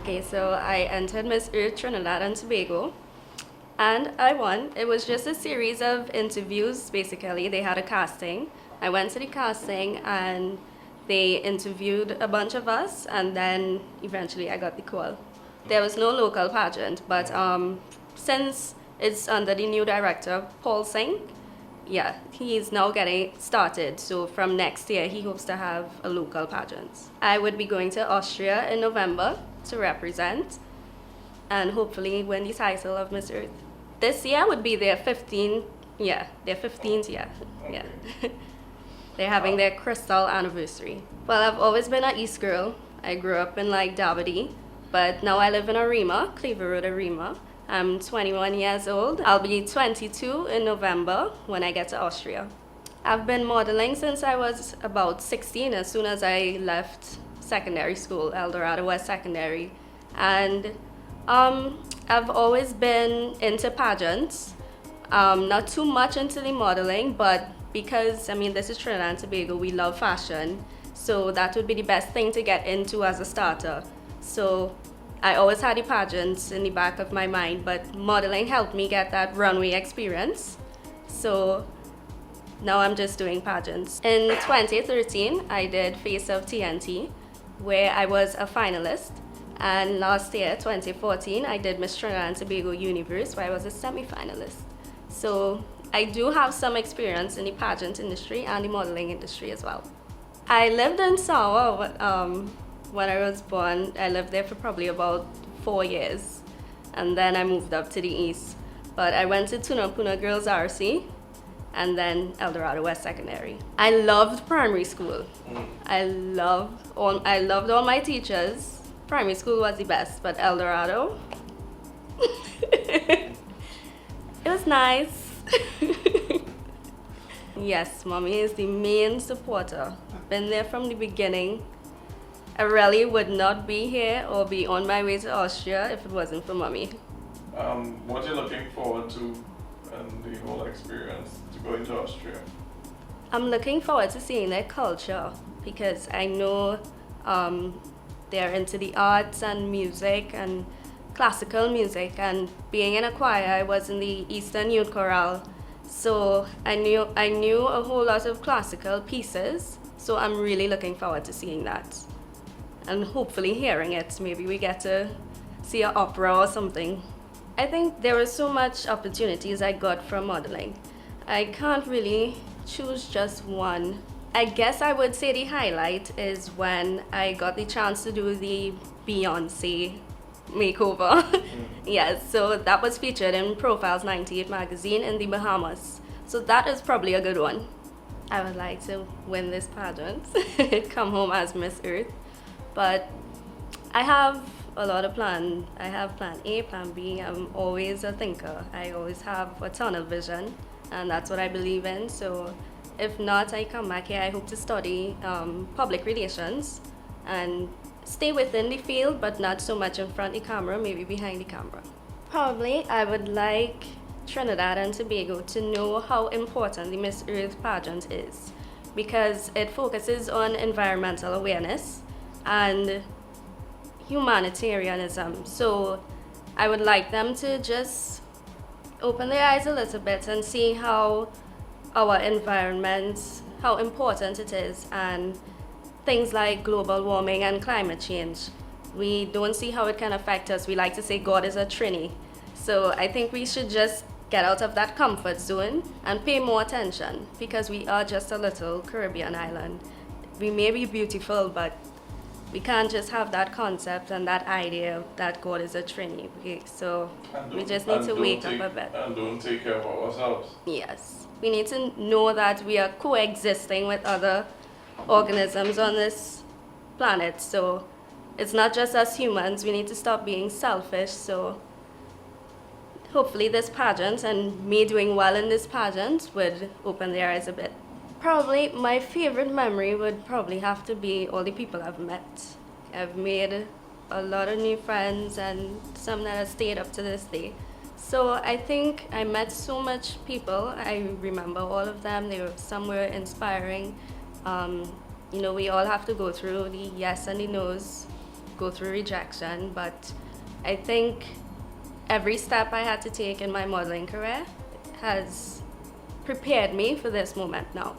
Okay, so I entered Miss Earth Trinidad and Tobago and I won. It was just a series of interviews, basically. They had a casting. I went to the casting and they interviewed a bunch of us, and then eventually I got the call. There was no local pageant, but since it's under the new director, Paul Singh, yeah, he's now getting started. So from next year, he hopes to have a local pageant. I would be going to Austria in November to represent and hopefully win the title of Miss Earth. This year would be their 15th, yeah, their 15th year, yeah. They're having their crystal anniversary. Well, I've always been an East girl. I grew up in like Dabadie, but now I live in Arima, Cleaver Road, Arima. I'm 21 years old. I'll be 22 in November when I get to Austria. I've been modeling since I was about 16, as soon as I left secondary school, Eldorado West Secondary. And I've always been into pageants, not too much into the modeling, but because, I mean, this is Trinidad and Tobago, we love fashion, so that would be the best thing to get into as a starter. So I always had the pageants in the back of my mind, but modeling helped me get that runway experience. So now I'm just doing pageants. In 2013, I did Face of TNT, where I was a finalist. And last year, 2014, I did Miss Trinidad and Tobago Universe, where I was a semi-finalist. So I do have some experience in the pageant industry and the modeling industry as well. I lived in Sawa when I was born. I lived there for probably about 4 years, and then I moved up to the east. But I went to Tunapuna Girls RC and then Eldorado West Secondary. I loved primary school. I loved all my teachers. Primary school was the best, but Eldorado, it was nice. Yes, mommy is the main supporter. Been there from the beginning. I really would not be here or be on my way to Austria if it wasn't for mommy. What are you looking forward to and the whole experience to go into Austria? I'm looking forward to seeing their culture because I know they're into the arts and music and classical music, and being in a choir, I was in the Eastern Youth Chorale, so I knew a whole lot of classical pieces, so I'm really looking forward to seeing that and hopefully hearing it. Maybe we get to see an opera or something. I think there were so much opportunities I got from modeling. I can't really choose just one. I guess I would say the highlight is when I got the chance to do the Beyonce makeover. Yes, so that was featured in Profiles 98 magazine in the Bahamas. So that is probably a good one. I would like to win this pageant, come home as Miss Earth. But I have a lot of plans. I have plan A, plan B. I'm always a thinker. I always have a tunnel vision, and that's what I believe in. So if not, I come back here. I hope to study public relations and stay within the field, but not so much in front of the camera, maybe behind the camera. Probably I would like Trinidad and Tobago to know how important the Miss Earth pageant is, because it focuses on environmental awareness and humanitarianism. So I would like them to just open their eyes a little bit and see how our environment, how important it is, and things like global warming and climate change. We don't see how it can affect us. We like to say God is a trini. So I think we should just get out of that comfort zone and pay more attention, because we are just a little Caribbean island. We may be beautiful, but we can't just have that concept and that idea that God is a trini. Okay? So we just need to wake up a bit. And don't take care of ourselves. Yes. We need to know that we are coexisting with other organisms on this planet. So it's not just us humans. We need to stop being selfish. So hopefully this pageant and me doing well in this pageant would open their eyes a bit. Probably my favorite memory would probably have to be all the people I've met. I've made a lot of new friends and some that have stayed up to this day. So I think I met so much people. I remember all of them. Some were inspiring. You know, we all have to go through the yes and the no's go through rejection, but I think every step I had to take in my modeling career has prepared me for this moment now.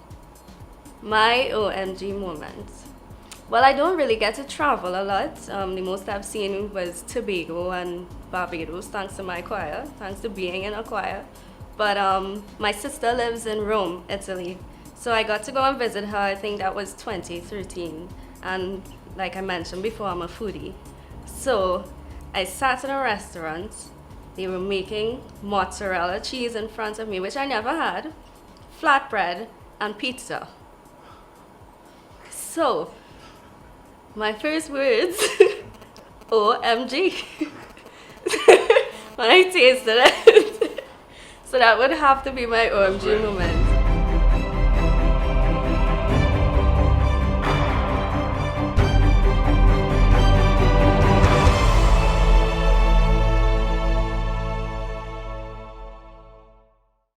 My OMG moments. Well, I don't really get to travel a lot. The most I've seen was Tobago and Barbados, thanks to my choir, thanks to being in a choir. But my sister lives in Rome, Italy. So I got to go and visit her, I think that was 2013. And like I mentioned before, I'm a foodie. So I sat in a restaurant. They were making mozzarella cheese in front of me, which I never had, flatbread, and pizza. So, my first words, OMG, when I tasted it. So that would have to be my OMG moment.